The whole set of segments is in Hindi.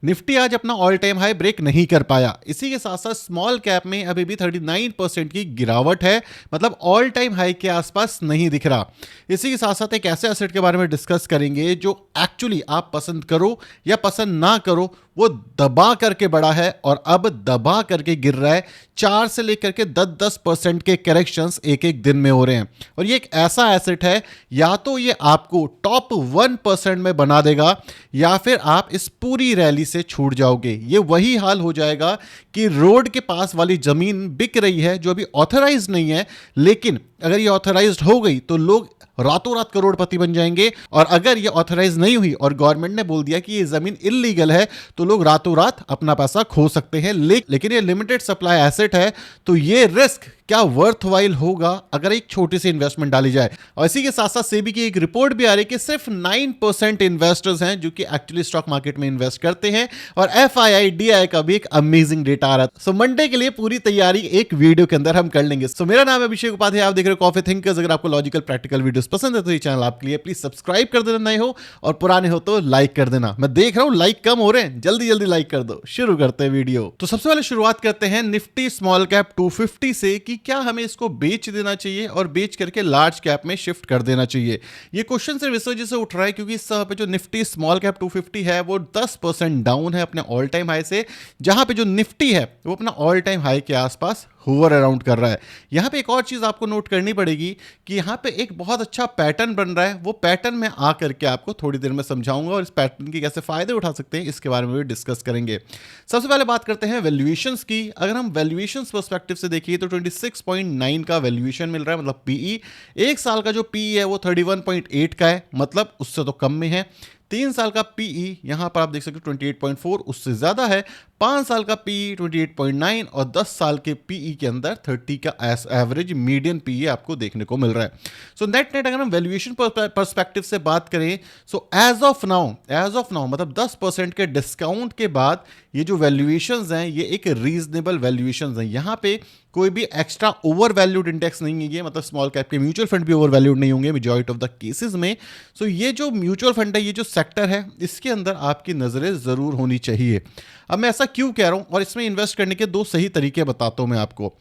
निफ्टी आज अपना ऑल टाइम हाई ब्रेक नहीं कर पाया। इसी के साथ साथ स्मॉल कैप में अभी भी 39% की गिरावट है, मतलब ऑल टाइम हाई के आसपास नहीं दिख रहा। इसी के साथ साथ एक ऐसे एसेट के बारे में डिस्कस करेंगे जो एक्चुअली आप पसंद करो या पसंद ना करो, वो दबा करके बढ़ा है और अब दबा करके गिर रहा है। 4 से लेकर के 10% के करेक्शंस एक एक दिन में हो रहे हैं। और ये एक ऐसा एसेट है, या तो ये आपको टॉप 1% में बना देगा या फिर आप इस पूरी रैली से छूट जाओगे। ये वही हाल हो जाएगा कि रोड के पास वाली जमीन बिक रही है जो अभी ऑथराइज नहीं है, लेकिन अगर ये ऑथराइज्ड हो गई तो लोग रातों रात करोड़पति बन जाएंगे। और अगर ये ऑथराइज नहीं हुई और गवर्नमेंट ने बोल दिया कि ये जमीन इलीगल है तो लोग रातों रात अपना पैसा खो सकते हैं। लेकिन ये लिमिटेड सप्लाई एसेट है, तो ये रिस्क क्या वर्थवाइल होगा अगर एक छोटी सी इन्वेस्टमेंट डाली जाए। और इसी के साथ साथ सेबी की एक रिपोर्ट भी आ रही है कि सिर्फ 9% इन्वेस्टर्स हैं जो कि एक्चुअली स्टॉक मार्केट में इन्वेस्ट करते हैं। और एफआईआई डीआई का भी एक अमेजिंग डेटा आ रहा है। सो मंडे के लिए पूरी तैयारी एक वीडियो के अंदर हम कर लेंगे। सो मेरा नाम है अभिषेक उपाध्याय, आप देख रहे हो कॉफी थिंकर्स। अगर आपको लॉजिकल प्रैक्टिकल वीडियोस पसंद है तो ये चैनल आपके लिए, प्लीज सब्सक्राइब कर देना, नए हो और पुराने हो तो लाइक कर देना। मैं देख रहा हूं लाइक कम हो रहे हैं, जल्दी जल्दी लाइक कर दो। शुरू करते हैं वीडियो। तो सबसे पहले शुरुआत करते हैं निफ्टी स्मॉल कैप 250 से कि क्या हमें इसको बेच देना चाहिए और बेच करके लार्ज कैप में शिफ्ट कर देना चाहिए। ये क्वेश्चन सिर्फ इस वजह से उठ रहा है क्योंकि इस समय पे जो निफ्टी स्मॉल कैप 250 है वो 10% डाउन है अपने ऑल टाइम हाई से, जहां पे जो निफ्टी है वो अपना ऑल टाइम हाई के आसपास होवर अराउंड कर रहा है। यहां पे एक और चीज आपको नोट करनी पड़ेगी कि यहां पे एक बहुत अच्छा पैटर्न बन रहा है। वो पैटर्न में आकर के आपको थोड़ी देर में समझाऊंगा और इस पैटर्न के कैसे फायदे उठा सकते हैं इसके बारे में भी डिस्कस करेंगे। सबसे पहले बात करते हैं वैल्यूएशंस की। अगर हम वैल्यूएशंस पर्सपेक्टिव से देखिए तो 26.9 का वैल्यूएशन मिल रहा है, मतलब पीई। एक साल का जो पीई है वो 31.8 का है, मतलब उससे तो कम में है। 3 साल का पीई यहां पर आप देख सकते हो 28.4, उससे ज्यादा है। 5 साल का पीई 28.9 और 10 साल के पीई के अंदर 30 का एवरेज मीडियन पीई आपको देखने को मिल रहा है। सो नेट अगर हम वैल्यूएशन पर्सपेक्टिव से बात करें, सो एज ऑफ नाउ मतलब 10% के डिस्काउंट के बाद ये जो वैल्यूएशंस हैं ये एक रीजनेबल वैल्यूएशंस हैं। यहां पे कोई भी एक्स्ट्रा ओवर वैल्यूड इंडेक्स नहीं है ये, मतलब स्मॉल कैप के म्यूचुअल फंड भी ओवर वैल्यूड नहीं होंगे मेजॉरिटी ऑफ द केसेस में। सो ये जो म्यूचुअल फंड है, ये जो सेक्टर है, इसके अंदर आपकी नजरें जरूर होनी चाहिए। अब मैं ऐसा क्यों कह रहा हूं और इसमें इन्वेस्ट करने के 2 सही तरीके बताता हूं मैं आपको।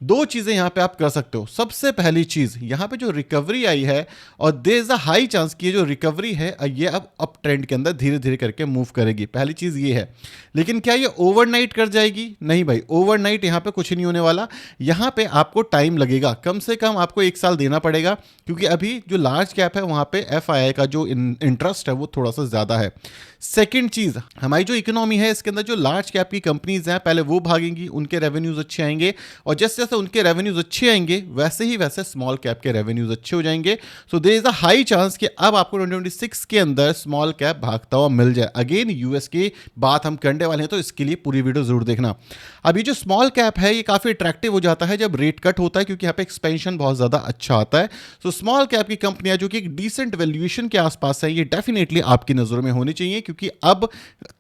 2 चीजें यहां पे आप कर सकते हो। सबसे पहली चीज, यहां पे जो रिकवरी आई है और there is a high chance कि ये जो रिकवरी है ये अब अप ट्रेंड के अंदर धीरे धीरे करके मूव करेगी। पहली चीज ये है। लेकिन क्या ये ओवरनाइट कर जाएगी? नहीं भाई, ओवरनाइट यहां पे कुछ नहीं होने वाला। यहां पे आपको टाइम लगेगा, कम से कम आपको 1 साल देना पड़ेगा, क्योंकि अभी जो लार्ज कैप है वहां पे एफआईआई का जो इंटरेस्ट है वो थोड़ा सा ज्यादा है। सेकंड चीज, हमारी जो इकोनॉमी है इसके अंदर जो लार्ज कैप की कंपनीज हैं पहले वो भागेंगी, उनके रेवेन्यूज अच्छे आएंगे, और जैसे जैसे उनके रेवेन्यूज अच्छे आएंगे वैसे ही वैसे स्मॉल कैप के रेवेन्यूज अच्छे हो जाएंगे। So there is a high chance कि अब आपको 2026 के अंदर स्मॉल कैप भागता हुआ मिल जाए। अगेन यूएस की बात हम करने वाले हैं, तो इसके लिए पूरी वीडियो जरूर देखना। अभी जो स्मॉल कैप है ये काफी अट्रैक्टिव हो जाता है जब रेट कट होता है, क्योंकि यहाँ पे एक्सपेंशन बहुत ज्यादा अच्छा आता है। सो स्मॉल कैप की कंपनियां जो कि एक डिसेंट वैल्यूएशन के आसपास है, ये डेफिनेटली आपकी नजरों में होनी चाहिए, क्योंकि अब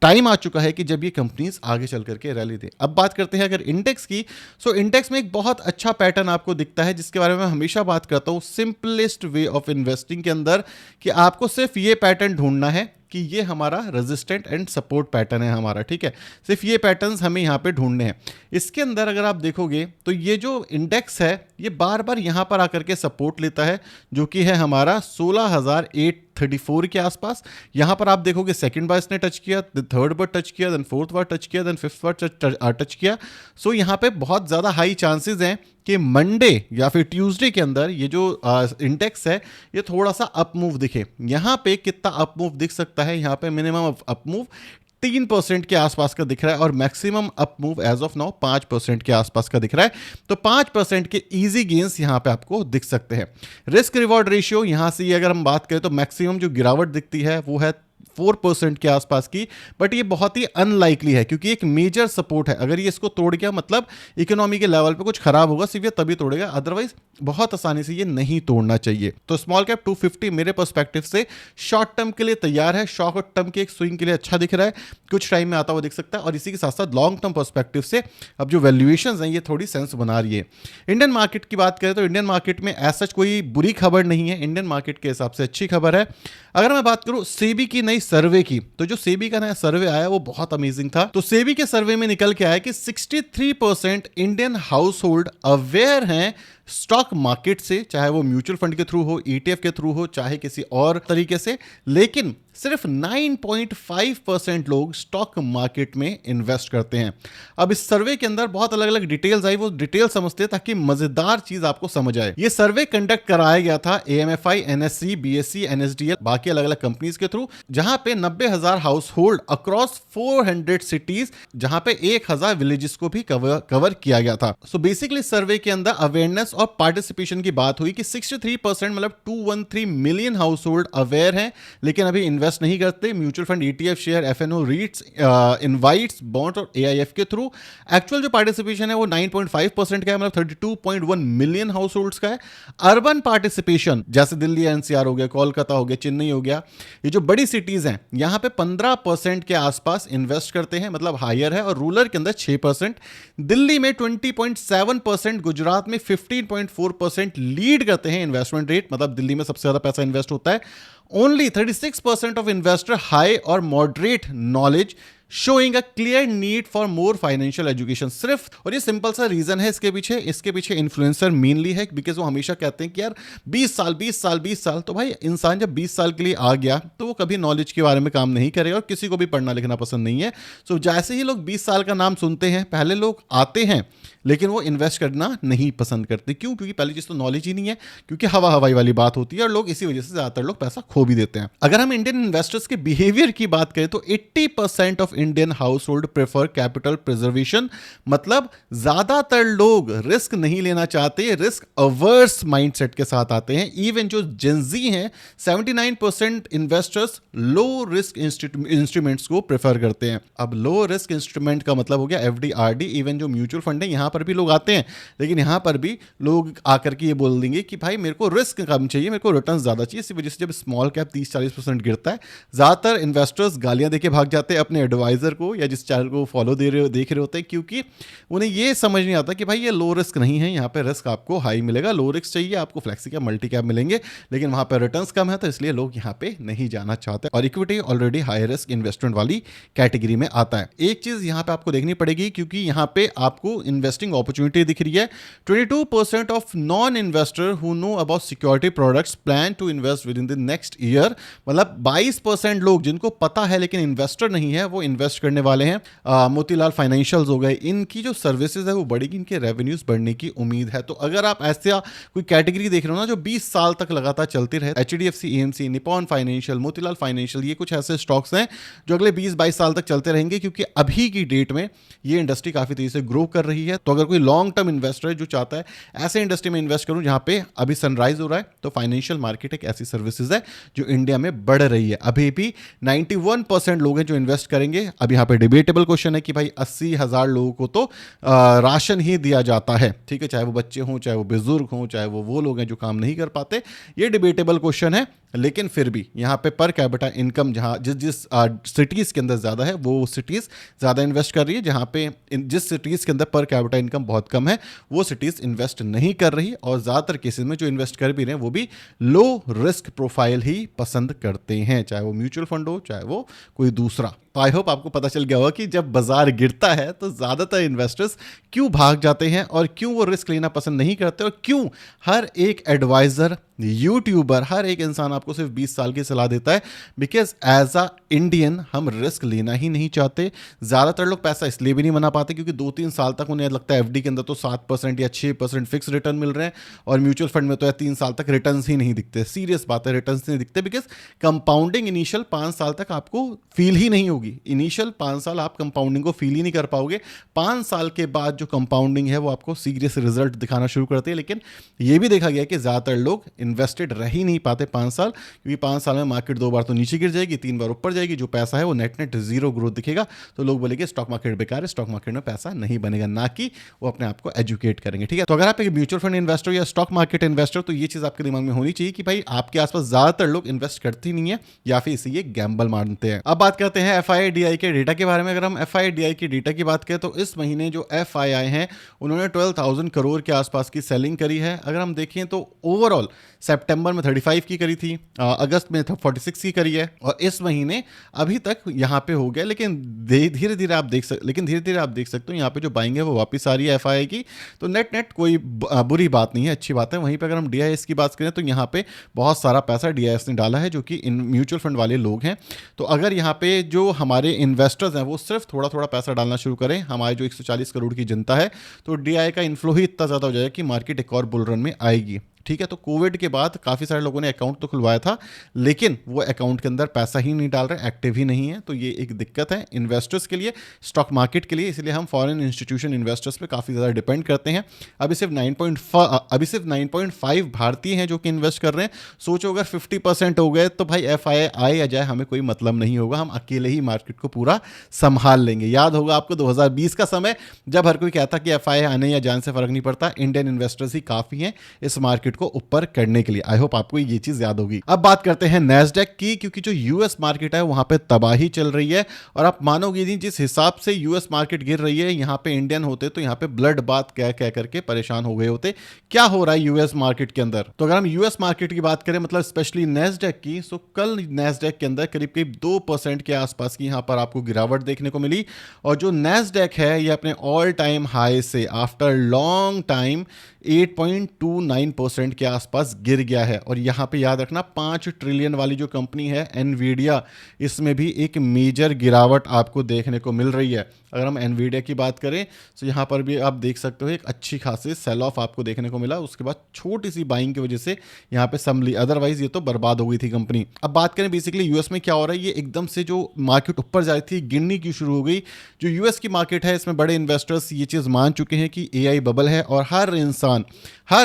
टाइम आ चुका है कि जब ये कंपनीज आगे चल करके रैली दे। अब बात करते हैं अगर इंडेक्स की। सो इंडेक्स में एक बहुत अच्छा पैटर्न आपको दिखता है जिसके बारे में मैं हमेशा बात करता हूं सिंपलेस्ट वे ऑफ इन्वेस्टिंग के अंदर, कि आपको सिर्फ ये पैटर्न ढूंढना है कि ये हमारा रेजिस्टेंट एंड सपोर्ट पैटर्न है हमारा, ठीक है। सिर्फ ये पैटर्न्स हमें यहाँ पे ढूंढने हैं। इसके अंदर अगर आप देखोगे तो ये जो इंडेक्स है ये बार बार यहाँ पर आकर के सपोर्ट लेता है, जो कि है हमारा 16,834 के आसपास। यहाँ पर आप देखोगे सेकंड बार इसने टच किया, थर्ड बार टच किया, देन फोर्थ बार टच किया, देन फिफ्थ बार टच किया। सो यहाँ पे बहुत ज़्यादा हाई चांसेस हैं कि मंडे या फिर ट्यूसडे के अंदर ये जो इंडेक्स है ये थोड़ा सा अप मूव दिखे। यहाँ पे कितना अप मूव दिख सकता है? यहाँ पे मिनिमम अप मूव 3% के आसपास का दिख रहा है और maximum up move as of now 5% के आसपास का दिख रहा है। तो 5% के इजी गेन्स यहां पे आपको दिख सकते हैं। रिस्क रिवॉर्ड रेशियो यहां से अगर हम बात करें तो मैक्सिमम जो गिरावट दिखती है वो है 4% के आसपास की, बट ये बहुत ही अनलाइकली है क्योंकि एक मेजर सपोर्ट है। अगर ये इसको तोड़ गया मतलब इकोनॉमी के लेवल पे कुछ खराब होगा, सिर्फ ये तभी तोड़ेगा, अदरवाइज बहुत आसानी से ये नहीं तोड़ना चाहिए। तो स्मॉल कैप 250 मेरे पर्सपेक्टिव से शॉर्ट टर्म के लिए तैयार है, शॉर्ट टर्म के एक स्विंग के लिए अच्छा दिख रहा है, कुछ टाइम में आता हुआ दिख सकता है। और इसी के साथ साथ लॉन्ग टर्म पर्सपेक्टिव से अब जो वैल्यूएशंस हैं ये थोड़ी सेंस बना रही है। इंडियन मार्केट की बात करें तो इंडियन मार्केट में ऐसा कोई बुरी खबर नहीं है, इंडियन मार्केट के हिसाब से अच्छी खबर है। अगर मैं बात करूं सेबी की नई सर्वे की, तो जो सेबी का नया सर्वे आया वो बहुत अमेजिंग था। तो सेबी के सर्वे में निकल के आया कि 63% इंडियन हाउस होल्ड अवेयर हैं स्टॉक मार्केट से, चाहे वो म्यूचुअल फंड के थ्रू हो, ईटीएफ के थ्रू हो, चाहे किसी और तरीके से, लेकिन सिर्फ 9.5% लोग स्टॉक मार्केट में इन्वेस्ट करते हैं। अब इस सर्वे के अंदर बहुत अलग अलग डिटेल्स आई, वो डिटेल समझते हैं ताकि मजेदार चीज आपको समझ आए। ये सर्वे कंडक्ट कराया गया था एएमएफआई, एनएससी, बीएससी, एनएसडीएल, बाकी अलग अलग कंपनीज के थ्रू, जहां पे 90,000 हाउस होल्ड अक्रॉस 400 सिटीज, जहां पे 1,000 विलेजेस को भी कवर किया गया था। सो बेसिकली सर्वे के अंदर अवेयरनेस और पार्टिसिपेशन की बात हुई कि 63% मतलब 213 मिलियन हाउस होल्ड अवेयर हैं, लेकिन अभी इन्वेस्ट नहीं करते mutual fund, ETF, share, FNO, REITs, InvITs, bond और एआईएफ के थ्रू। एक्चुअल जो पार्टिसिपेशन है वो 9.5% का है, मतलब 32.1 मिलियन हाउस होल्ड्स का है। अर्बन पार्टिसिपेशन जैसे दिल्ली एनसीआर हो गया, कोलकाता हो गया, चेन्नई हो गया, ये जो बड़ी सिटीज हैं यहां पे 15% के आसपास इन्वेस्ट करते हैं, मतलब हायर है, और रूरल के अंदर 6%, दिल्ली में 20.7%, गुजरात में 15.4% लीड करते हैं इन्वेस्टमेंट रेट, मतलब दिल्ली में सबसे ज्यादा पैसा इन्वेस्ट होता है। Only 36% of investor high or moderate knowledge showing a clear need for more financial education। सिर्फ, और ये सिंपल सा रीजन है इसके पीछे इन्फ्लुएंसर मेनली है, बिकॉज वो हमेशा कहते हैं कि यार 20 साल, तो भाई इंसान जब 20 साल के लिए आ गया तो वो कभी नॉलेज के बारे में काम नहीं करेगा, और किसी को भी पढ़ना लिखना पसंद नहीं है। सो जैसे ही लोग 20 साल का नाम सुनते हैं, पहले लोग आते हैं लेकिन वो इन्वेस्ट करना नहीं पसंद करते। क्यों? क्योंकि पहली चीज तो नॉलेज ही नहीं है, क्योंकि हवाई वाली बात होती है, और लोग इसी वजह से ज्यादातर लोग पैसा खो भी देते हैं। अगर हम इंडियन इन्वेस्टर्स के बिहेवियर की बात करें तो 80% of Indian house hold prefer capital preservation, मतलब ज्यादातर लोग रिस्क नहीं लेना चाहते, रिस्क अवर्स माइंडसेट के साथ आते हैं। इवन जो जेंजी हैं 79% इन्वेस्टर्स लो रिस्क इंस्ट्रूमेंट्स को प्रेफर करते हैं। अब लो रिस्क इंस्ट्रूमेंट का मतलब हो गया एफडी, आरडी, इवन जो म्यूचुअल फंड है यहां पर भी लोग आते हैं, लेकिन यहां पर भी लोग आकर के ये बोल देंगे कि भाई मेरे को रिस्क कम चाहिए, मेरे को रिटर्न ज्यादा चाहिए। इसी वजह से जब स्मॉल कैप 30-40% गिरता है, ज्यादातर इन्वेस्टर्स गालियां देके भाग जाते हैं अपने एडवाइजर को या जिस चैनल को फॉलो देख रहे होते हैं, क्योंकि उन्हें ये समझ नहीं आता कि भाई ये लो रिस्क नहीं है, यहाँ पे रिस्क आपको हाई मिलेगा। लो रिस्क चाहिए आपको, फ्लेक्सी कैप, मल्टी कैप मिलेंगे, लेकिन वहां पर रिटर्न्स कम है, तो इसलिए लोग यहाँ पे नहीं जाना चाहते। और equity already high risk investment वाली कैटेगरी में आता है। एक चीज यहाँ पे आपको देखनी पड़ेगी, क्योंकि यहाँ पे आपको इन्वेस्टिंग अपॉर्चुनिटी दिख रही है। 22% of non investor who know about security products plan to invest within the next year, मतलब 22% लोग जिनको पता है लेकिन इन्वेस्टर नहीं है, वो इन्वेस्ट करने वाले हैं। मोतीलाल फाइनेंशियल्स हो गए, इनकी जो सर्विसेज है वो बढ़ेगी, इनके रेवेन्यूज बढ़ने की उम्मीद है। तो अगर आप ऐसा कोई कैटेगरी देख रहे हो ना जो 20 साल तक लगातार चलती रहे, HDFC, AMC, Nippon financial, Motilal financial, ये कुछ ऐसे स्टॉक्स हैं जो अगले 20-22 साल तक चलते रहेंगे, क्योंकि अभी की डेट में ये इंडस्ट्री काफी तेजी से ग्रो कर रही है। तो अगर कोई लॉन्ग टर्म इन्वेस्टर है जो चाहता है ऐसे इंडस्ट्री में इन्वेस्ट करूं जहां पे अभी सनराइज हो रहा है, तो फाइनेंशियल मार्केट एक ऐसी सर्विसेज है जो इंडिया में बढ़ रही है। अभी भी 91% लोग हैं जो इन्वेस्ट करेंगे। अब यहाँ पे डिबेटेबल क्वेश्चन है कि भाई 80,000 लोगों को तो राशन ही दिया जाता है, ठीक है, चाहे वो बच्चे हों, चाहे वो बुजुर्ग हों, चाहे वो लोग हैं जो काम नहीं कर पाते। ये डिबेटेबल क्वेश्चन है, लेकिन फिर भी यहाँ पे पर कैपिटा इनकम जहाँ जिस सिटीज के अंदर ज्यादा है वो सिटीज ज्यादा इन्वेस्ट कर रही है, जहाँ पे जिस सिटीज के अंदर पर कैपिटा इनकम बहुत कम है वो सिटीज इन्वेस्ट नहीं कर रही, और ज्यादातर केसेस में जो इन्वेस्ट कर भी रहे हैं वो भी लो रिस्क प्रोफाइल ही पसंद करते हैं, चाहे वो म्यूचुअल फंड हो, चाहे वो कोई दूसरा। तो आई होप आपको पता चल गया होगा कि जब बाजार गिरता है तो ज्यादातर इन्वेस्टर्स क्यों भाग जाते हैं और क्यों वो रिस्क लेना पसंद नहीं करते, और क्यों हर एक एडवाइजर, यूट्यूबर, हर एक इंसान आपको सिर्फ 20 साल की सलाह देता है। बिकॉज एज अ इंडियन हम रिस्क लेना ही नहीं चाहते। ज्यादातर लोग पैसा इसलिए भी नहीं बना पाते क्योंकि 2-3 साल तक उन्हें लगता है एफडी के अंदर तो 7% या 6% फिक्स रिटर्न मिल रहे हैं, और म्यूचुअल फंड में तो 3 साल तक रिटर्न ही नहीं दिखते। सीरियस बात है, रिटर्न नहीं दिखते, बिकॉज कंपाउंडिंग इनिशियल 5 साल तक आपको फील ही नहीं होगी। इनिशियल 5 साल आप कंपाउंडिंग को फील ही नहीं कर पाओगे। 5 साल के बाद जो कंपाउंडिंग है वो आपको सीरियस रिजल्ट दिखाना शुरू करती है। लेकिन ये भी देखा गया कि ज्यादातर लोग इन्वेस्टेड रह ही नहीं पाते 5 साल, क्योंकि 5 साल में मार्केट 2 बार तो नीचे गिर जाएगी, 3 बार ऊपर जाएगी, जो पैसा है वो नेट जीरो ग्रोथ दिखेगा। तो लोग बोलेंगे स्टॉक मार्केट बेकार है, स्टॉक मार्केट में पैसा नहीं बनेगा, ना कि वो अपने आप को एजुकेट करेंगे। ठीक है, तो अगर आप एक म्यूचुअल फंड इन्वेस्टर या स्टॉक मार्केट इन्वेस्टर, तो ये चीज आपके दिमाग में होनी चाहिए कि भाई आपके आसपास ज्यादातर लोग इन्वेस्ट करते नहीं है या फिर इसे ये गैम्बल मानते हैं। अब बात करते हैं FIDI के डेटा के बारे में, अगर हम FIDI की डेटा की बात करें तो इस महीने जो FII हैं उन्होंने 12,000 करोड़ के आसपास की सेलिंग करी है। अगर हम देखें तो ओवरऑल सितंबर में 35 की करी थी, अगस्त में 46 की करी है, और इस महीने अभी तक यहाँ पे हो गया। लेकिन धीरे धीरे आप देख सकते हो यहाँ पे जो बाइंग है वो वापस आ रही है FII की। तो नेट नेट कोई बुरी बात नहीं है, अच्छी बात है। वहीं पे अगर हम DIS की बात करें तो यहाँ पे बहुत सारा पैसा DIS ने डाला है, जो कि इन म्यूचुअल फंड वाले लोग हैं। तो अगर यहाँ पे जो हमारे इन्वेस्टर्स हैं वो सिर्फ थोड़ा थोड़ा पैसा डालना शुरू करें, हमारे जो 140 करोड़ की जनता है, तो DI का इन्फ्लो ही इतना ज़्यादा हो जाएगा कि मार्केट एक और बुल रन में आएगी। ठीक है, तो कोविड के बाद काफ़ी सारे लोगों ने अकाउंट तो खुलवाया था, लेकिन वो अकाउंट के अंदर पैसा ही नहीं डाल रहे, एक्टिव ही नहीं है। तो ये एक दिक्कत है इन्वेस्टर्स के लिए, स्टॉक मार्केट के लिए। इसलिए हम फॉरेन इंस्टीट्यूशन इन्वेस्टर्स पे काफ़ी ज़्यादा डिपेंड करते हैं। अभी सिर्फ 9.5 भारतीय हैं जो कि इन्वेस्ट कर रहे हैं। सोचो अगर 50% हो गए तो भाई FII आए या जाए हमें कोई मतलब नहीं होगा, हम अकेले ही मार्केट को पूरा संभाल लेंगे। याद होगा आपको 2020 का समय, जब हर कोई कहता कि FII आने या जाने से फर्क नहीं पड़ता, इंडियन इन्वेस्टर्स ही काफ़ी हैं इस मार्केट को ऊपर करने के लिए। आई होप आपको ये चीज याद होगी। अब बात करते हैं नैस्डैक की, क्योंकि जो यूएस मार्केट है वहां पे तबाही चल रही है। और आप मानोगे नहीं, जिस हिसाब से यूएस मार्केट गिर रही है, यहां पे इंडियन होते तो यहां पे ब्लड बात कह कह करके परेशान हो गए होते। क्या हो रहा है यूएस मार्केट के अंदर? तो अगर हम यूएस मार्केट की बात करें, मतलब स्पेशली नैस्डैक की, तो कल नैस्डैक के अंदर करीब करीब 2% के आसपास की यहां पर आपको गिरावट देखने को मिली। और जो नैस्डैक है ये अपने ऑल टाइम हाई से आफ्टर लॉन्ग टाइम 8.29% के आसपास गिर गया है। और यहां पे याद रखना 5 ट्रिलियन वाली जो कंपनी है एनवीडिया, इसमें भी एक मेजर गिरावट आपको देखने को मिल रही है। अगर हम एनवीडिया की बात करें तो यहां पर भी आप देख सकते हो एक अच्छी खासी सेल ऑफ आपको देखने को मिला, उसके बाद छोटी सी बाइंग की वजह से यहां पे संभली, अदरवाइज ये तो बर्बाद हो गई थी कंपनी। अब बात करें बेसिकली यूएस में क्या हो रहा है, ये एकदम से जो मार्केट ऊपर जा रही थी गिरनी क्यों शुरू हो गई? जो यूएस की मार्केट है इसमें बड़े इन्वेस्टर्स ये चीज मान चुके हैं कि AI बबल है और हर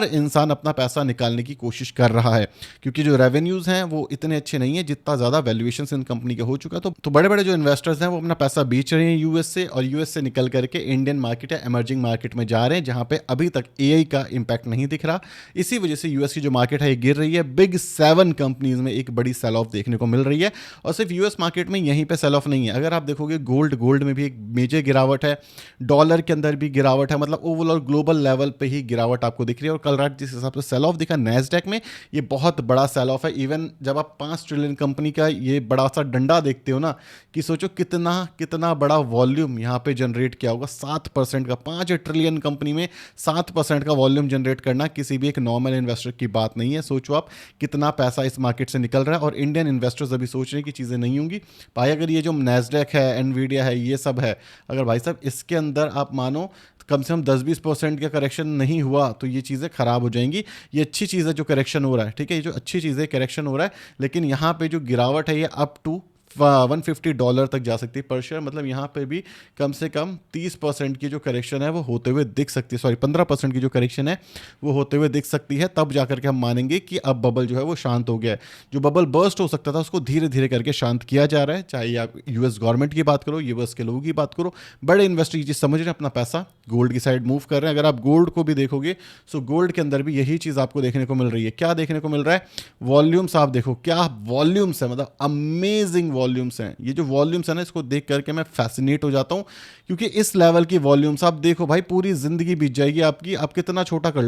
इंसान अपना पैसा निकालने की कोशिश कर रहा है, क्योंकि जो रेवेन्यूज हैं वो इतने अच्छे नहीं है जितना ज्यादा वैल्यूएशन इन कंपनी का हो चुका है। तो बड़े बड़े जो इन्वेस्टर्स हैं वो अपना पैसा बेच रहे हैं यूएस से, और यूएस से निकल करके इंडियन मार्केट या इमर्जिंग मार्केट में जा रहे हैं, जहां पे अभी तक AI का इंपैक्ट नहीं दिख रहा। इसी वजह से यूएस की जो मार्केट है ये गिर रही है। बिग 7 कंपनीज में एक बड़ी सेल ऑफ देखने को मिल रही है। और सिर्फ यूएस मार्केट में यहीं पे सेल ऑफ नहीं है, अगर आप देखोगे गोल्ड में भी एक मेजर गिरावट है, डॉलर के अंदर भी गिरावट है, मतलब ओवरऑल ग्लोबल लेवल पे ही गिरावट आपको दिख रही है। और कल रात जिस हिसाब से सेल ऑफ दिखा नैस्डैक में, ये बहुत बड़ा सेल ऑफ है। इवन जब आप 5 ट्रिलियन कंपनी का ये बड़ा सा डंडा देखते हो ना, कि सोचो कितना बड़ा वॉल्यूम यहाँ पे जनरेट किया होगा। 7% का, 5 ट्रिलियन कंपनी में 7% का वॉल्यूम जनरेट करना किसी भी एक नॉर्मल इन्वेस्टर की बात नहीं है। सोचो आप कितना पैसा इस मार्केट से निकल रहा है। और इंडियन इन्वेस्टर्स अभी सोच रहे हैं कि चीज़ें नहीं होंगी भाई, अगर ये जो नैस्डैक है, एनवीडिया है, ये सब है, अगर भाई साहब इसके अंदर आप मानो कम से कम 10-20% का करेक्शन नहीं हुआ तो ये चीज़ें खराब हो जाएंगी। ये अच्छी चीज़ है जो करेक्शन हो रहा है, ठीक है, ये जो अच्छी चीज़ है करेक्शन हो रहा है, लेकिन यहाँ पे जो गिरावट है ये अप टू $150 तक जा सकती है पर शेयर। मतलब यहाँ पे भी कम से कम 30% की जो करेक्शन है वो होते हुए दिख सकती है, सॉरी 15% की जो करेक्शन है वो होते हुए दिख सकती है। तब जाकर के हम मानेंगे कि अब बबल जो है वो शांत हो गया है। जो बबल बर्स्ट हो सकता था उसको धीरे धीरे करके शांत किया जा रहा है। चाहे आप यूएस गवर्नमेंट की बात करो, यूएस के लोगों की बात करो, बड़े इन्वेस्टर ये चीज़ समझ रहे हैं, अपना पैसा गोल्ड की साइड मूव कर रहे हैं। अगर आप गोल्ड को भी देखोगे तो गोल्ड के अंदर भी यही चीज़ आपको देखने को मिल रही है। क्या देखने को मिल रहा है? वॉल्यूम्स आप देखो, क्या वॉल्यूम्स है, मतलब अमेजिंग वॉल्यूम्स हैं। ये जो वॉल्यूम्स है ना, इसको देख करके मैं फैसिनेट हो जाता हूं, क्योंकि इस लेवल की वॉल्यूम्स आप देखो भाई, पूरी जिंदगी बीत जाएगी आपकी। आप कितना छोटा कर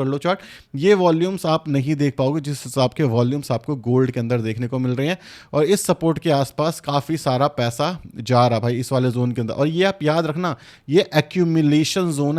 लो चार्ट, ये वॉल्यूम्स आप नहीं देख पाओगे जिस हिसाब के वॉल्यूम्स आपको गोल्ड के अंदर देखने को मिल रहे हैं। और इस सपोर्ट के आसपास काफी सारा पैसा जा रहा भाई इस वाले जोन के अंदर। और ये आप याद रखना, ये एक्यूमुलेशन जोन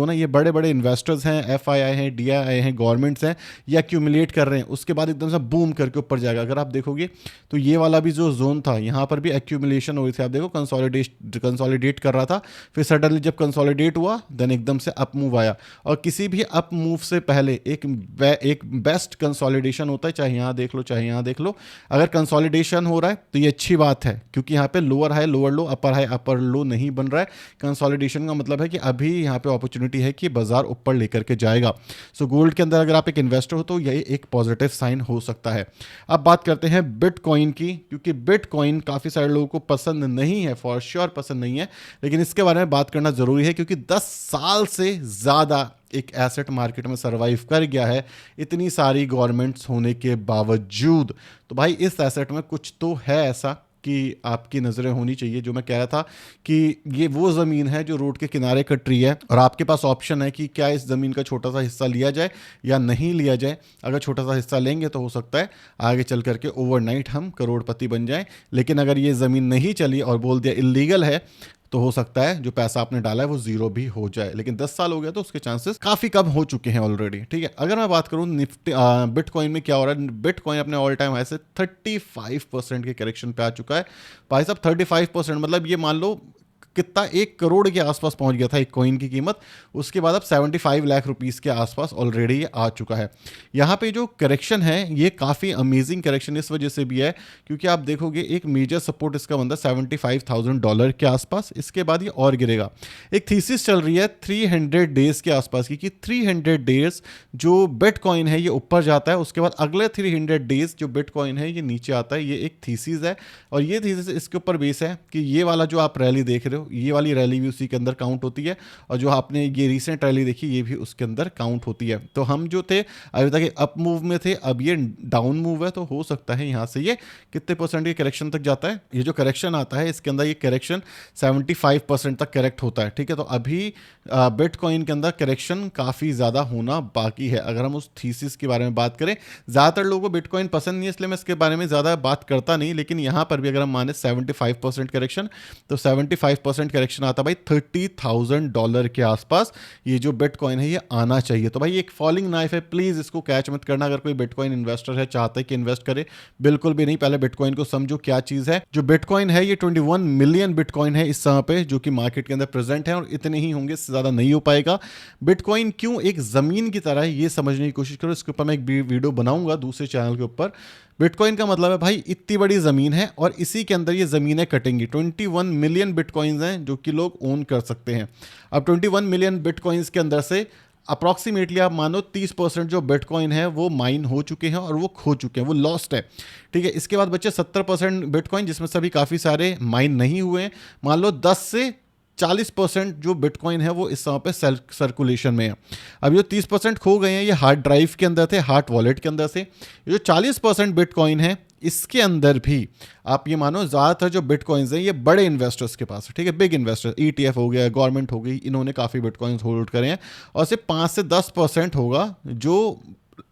है, ये बड़े बड़े इन्वेस्टर्स हैं, FII हैं, DII हैं, गवर्नमेंट्स हैं, ये एक्यूमुलेट कर रहे हैं, उसके बाद एकदम से बूम करके ऊपर जाएगा। अगर आप देखोगे तो ये वाला भी जो जोन था, यहाँ पर भी एक्यूमुलेशन हो रही थी। आप देखो कंसोलिडेट कर रहा था, फिर सडनली जब कंसोलिडेट हुआ देन एकदम से अप मूव आया। और किसी भी अप मूव से पहले एक बेस्ट कंसोलिडेशन होता है, चाहे यहाँ देख लो चाहे यहाँ देख लो। अगर कंसोलिडेशन हो रहा है तो ये अच्छी बात है, क्योंकि यहाँ पे lower high lower low, upper high upper low नहीं बन रहा है। कंसोलिडेशन का मतलब है कि अभी यहाँ पे अपॉर्चुनिटी है कि बाजार ऊपर लेकर के जाएगा। सो गोल्ड के अंदर अगर आप एक इन्वेस्टर हो तो यह एक पॉजिटिव साइन हो सकता है। अब बात करते हैं बिटकॉइन की, क्योंकि बिटकॉइन काफी सारे लोगों को पसंद नहीं है, फॉर श्योर पसंद नहीं है, लेकिन इसके बारे में बात करना जरूरी है, क्योंकि 10 साल से ज्यादा एक एसेट मार्केट में सरवाइव कर गया है, इतनी सारी गवर्नमेंट्स होने के बावजूद। तो भाई इस एसेट में कुछ तो है ऐसा आपकी नज़रें होनी चाहिए। जो मैं कह रहा था कि ये वो ज़मीन है जो रोड के किनारे कट रही है और आपके पास ऑप्शन है कि क्या इस ज़मीन का छोटा सा हिस्सा लिया जाए या नहीं लिया जाए। अगर छोटा सा हिस्सा लेंगे तो हो सकता है आगे चल करके ओवरनाइट हम करोड़पति बन जाएं, लेकिन अगर ये ज़मीन नहीं चली और बोल दिया इलीगल है तो हो सकता है जो पैसा आपने डाला है वो जीरो भी हो जाए। लेकिन 10 साल हो गया तो उसके चांसेस काफी कम हो चुके हैं ऑलरेडी। ठीक है, अगर मैं बात करूं निफ्टी बिटकॉइन में क्या हो रहा है, बिटकॉइन अपने ऑल टाइम हाई से 35% के करेक्शन पे आ चुका है। भाई साहब 35% मतलब ये मान लो कितना, 1 करोड़ के आसपास पहुंच गया था एक कॉइन की कीमत। उसके बाद अब 75 लाख रुपीस के आसपास ऑलरेडी आ चुका है। यहाँ पे जो करेक्शन है ये काफ़ी अमेजिंग करेक्शन इस वजह से भी है क्योंकि आप देखोगे एक मेजर सपोर्ट इसका बनता है $75,000 के आसपास। इसके बाद ये और गिरेगा। एक थीसिस चल रही है 300 डेज के आसपास की कि 300 डेज जो बिटकॉइन है ये ऊपर जाता है, उसके बाद अगले 300 डेज जो बिटकॉइन है ये नीचे आता है। ये एक थीसिस है और ये थीसिस इसके ऊपर बेस है कि ये वाला जो आप रैली देख रहे हो ये वाली रैली भी उसी के अंदर काउंट होती है और जो आपने ये रीसेंट रैली देखी ये भी उसके अंदर काउंट होती है। तो हम जो थे अभी तक अप मूव में थे, अब ये डाउन मूव है, तो हो सकता है यहाँ से ये कितने परसेंट के करेक्शन तक जाता है। ये जो करेक्शन आता है इसके अंदर ये करेक्शन 75% तक करेक्ट होता है। ठीक है, तो अभी बिटकॉइन के अंदर करेक्शन काफ़ी ज़्यादा होना बाकी है। अगर हम उस थीसिस के बारे में बात करें, ज़्यादातर लोगों को बिटकॉइन पसंद नहीं है इसलिए मैं इसके बारे में ज़्यादा बात करता नहीं, लेकिन यहाँ पर भी अगर हम माने 75% करेक्शन, तो 75% करेक्शन आता भाई $30,000 के आसपास। ये जो बिटकॉइन है ये आना चाहिए। तो भाई एक फॉलिंग नाइफ है, प्लीज़ इसको कैच मत करना। अगर कोई बिटकॉइन इन्वेस्टर है चाहता है कि इन्वेस्ट करे, बिल्कुल भी नहीं। पहले बिटकॉइन को समझो क्या चीज़ है। जो बिटकॉइन है ये 21 मिलियन बिटकॉइन है इस समय पे जो कि मार्केट के अंदर प्रेजेंट है और इतने ही होंगे, इससे ज़्यादा नहीं हो पाएगा। बिटकॉइन क्यों एक ज़मीन की तरह है ये समझने की कोशिश करो। इसके ऊपर मैं एक वीडियो बनाऊंगा दूसरे चैनल के ऊपर। बिटकॉइन का मतलब है भाई इतनी बड़ी ज़मीन है और इसी के अंदर ये ज़मीनें कटेंगी। 21 मिलियन बिटकॉइंस हैं जो कि लोग ओन कर सकते हैं। अब 21 मिलियन बिटकॉइंस के अंदर से अप्रॉक्सीमेटली आप मानो 30% जो बिटकॉइन है वो माइन हो चुके हैं और वो खो चुके हैं, वो लॉस्ट है। ठीक है, इसके बाद बच्चे 70% बिटकॉइन जिसमें सभी काफ़ी सारे माइन नहीं हुए हैं। मान लो 10 से 40% जो बिटकॉइन है वो इस समय पे सर्कुलेशन में है। अब जो 30% खो गए हैं ये हार्ड ड्राइव के अंदर थे, हार्ड वॉलेट के अंदर से। ये जो 40% बिटकॉइन है इसके अंदर भी आप ये मानो ज़्यादातर जो बिटकॉइंस हैं ये बड़े इन्वेस्टर्स के पास है। ठीक है, बिग इन्वेस्टर्स, ETF हो गया, गवर्नमेंट हो गई, इन्होंने काफ़ी बिटकॉइंस होल्ड करे हैं। और सिर्फ 5 से 10% होगा जो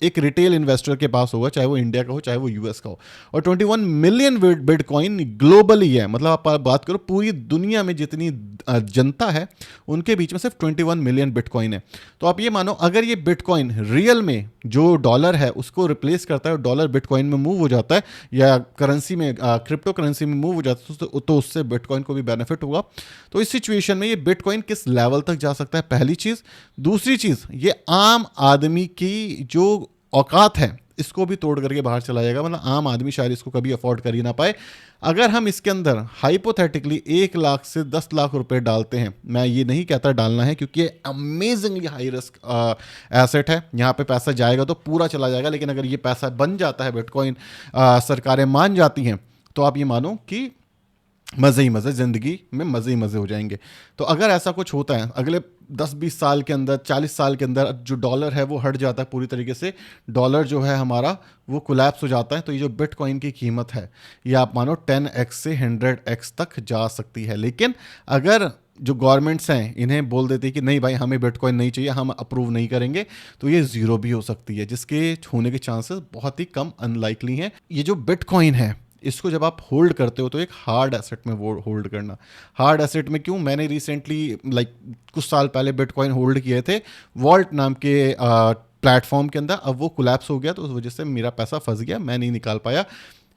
एक रिटेल इन्वेस्टर के पास होगा, चाहे वो इंडिया का हो चाहे वो US का हो। और 21 मिलियन बिटकॉइन ग्लोबली है, मतलब आप बात करो पूरी दुनिया में जितनी जनता है उनके बीच में सिर्फ 21 मिलियन बिटकॉइन है। तो आप ये मानो अगर ये बिटकॉइन रियल में जो डॉलर है उसको रिप्लेस करता है और डॉलर बिटकॉइन में मूव हो जाता है या करेंसी में क्रिप्टो करेंसी में मूव हो जाता है तो उससे बिटकॉइन को भी बेनिफिट होगा। तो इस सिचुएशन में ये बिटकॉइन किस लेवल तक जा सकता है, पहली चीज़। दूसरी चीज़, ये आम आदमी की जो औकात है इसको भी तोड़ करके बाहर चला जाएगा। मतलब आम आदमी शायद इसको कभी अफोर्ड कर ही ना पाए। अगर हम इसके अंदर हाइपोथेटिकली 1 लाख से 10 लाख रुपए डालते हैं, मैं ये नहीं कहता डालना है क्योंकि ये अमेजिंगली हाई रिस्क एसेट है, यहाँ पे पैसा जाएगा तो पूरा चला जाएगा। लेकिन अगर ये पैसा बन जाता है बिटकॉइन, सरकारें मान जाती हैं, तो आप ये मानो कि मज़े ही मज़े, ज़िंदगी में मज़े ही मज़े हो जाएंगे। तो अगर ऐसा कुछ होता है अगले 10-20 साल के अंदर, 40 साल के अंदर, जो डॉलर है वो हट जाता है पूरी तरीके से, डॉलर जो है हमारा वो कोलैप्स हो जाता है, तो ये जो बिटकॉइन की कीमत है ये आप मानो 10x से 100x तक जा सकती है। लेकिन अगर जो गवर्नमेंट्स हैं इन्हें बोल देते हैं कि नहीं भाई हमें बिटकॉइन नहीं चाहिए, हम अप्रूव नहीं करेंगे, तो ये ज़ीरो भी हो सकती है, जिसके होने के चांसेस बहुत ही कम अनलाइकली हैं। ये जो बिटकॉइन है इसको जब आप होल्ड करते हो तो एक हार्ड एसेट में वो होल्ड करना। हार्ड एसेट में क्यों, मैंने रिसेंटली कुछ साल पहले बिटकॉइन होल्ड किए थे वॉल्ट नाम के प्लेटफॉर्म के अंदर। अब वो कोलैप्स हो गया तो उस वजह से मेरा पैसा फंस गया, मैं नहीं निकाल पाया।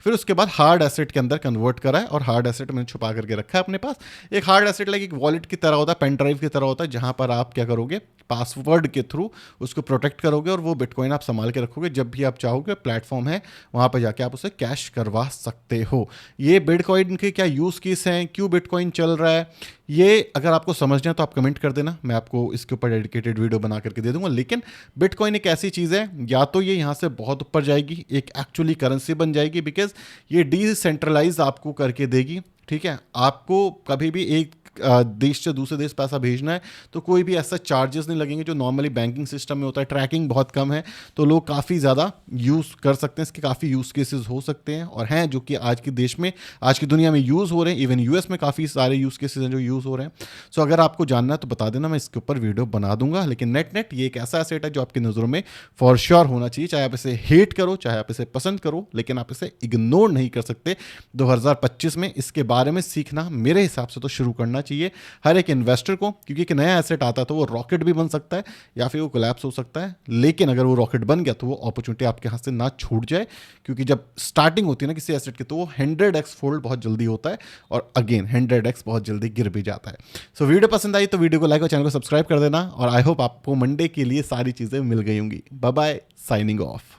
फिर उसके बाद हार्ड एसेट के अंदर कन्वर्ट करा है और हार्ड एसेट मैंने छुपा करके रखा है अपने पास। एक हार्ड एसेट एक वॉलेट की तरह होता है, पेन ड्राइव की तरह होता है, जहां पर आप क्या करोगे, पासवर्ड के थ्रू उसको प्रोटेक्ट करोगे और वो बिटकॉइन आप संभाल के रखोगे। जब भी आप चाहोगे प्लेटफॉर्म है वहाँ पर जाके आप उसे कैश करवा सकते हो। ये बिटकॉइन के क्या यूज़ केस हैं, क्यों बिटकॉइन चल रहा है, ये अगर आपको समझना है तो आप कमेंट कर देना, मैं आपको इसके ऊपर डेडिकेटेड वीडियो बना करके दे दूंगा। लेकिन बिटकॉइन एक ऐसी चीज़ है, या तो ये यहाँ से बहुत ऊपर जाएगी, एक एक्चुअली करेंसी बन जाएगी, बिकॉज ये डिसेंट्रलाइज आपको करके देगी। ठीक है, आपको कभी भी एक देश से दूसरे देश पैसा भेजना है तो कोई भी ऐसा चार्जेस नहीं लगेंगे जो नॉर्मली बैंकिंग सिस्टम में होता है। ट्रैकिंग बहुत कम है, तो लोग काफ़ी ज़्यादा यूज़ कर सकते हैं, इसके काफ़ी यूज़ केसेस हो सकते हैं और हैं जो कि आज के देश में, आज की दुनिया में यूज़ हो रहे हैं। इवन यूएस में काफ़ी सारे यूज़ केसेस हैं जो यूज़ हो रहे हैं। सो अगर आपको जानना है तो बता देना, मैं इसके ऊपर वीडियो बना दूंगा। लेकिन नेट ये एक ऐसा एसेट है जो आपकी नज़रों में फॉर श्योर होना चाहिए, चाहे आप इसे हेट करो, चाहे आप इसे पसंद करो, लेकिन आप इसे इग्नोर नहीं कर सकते। 2025 में इसके बारे में सीखना मेरे हिसाब से तो शुरू करना चाहिए हर एक इन्वेस्टर को, क्योंकि एक नया एसेट आता है तो वो रॉकेट भी बन सकता है या फिर वो कोलैप्स हो सकता है। लेकिन अगर वो रॉकेट बन गया तो वो अपॉर्चुनिटी आपके हाथ से ना छूट जाए, क्योंकि जब स्टार्टिंग होती है ना किसी एसेट की तो वो 100x फोल्ड बहुत जल्दी होता है और अगेन 100x बहुत जल्दी गिर भी जाता है। सो वीडियो पसंद आई तो वीडियो को लाइक और चैनल को सब्सक्राइब कर देना और आई होप आपको मंडे के लिए सारी चीज़ें मिल गई होंगी। Bye bye, signing of.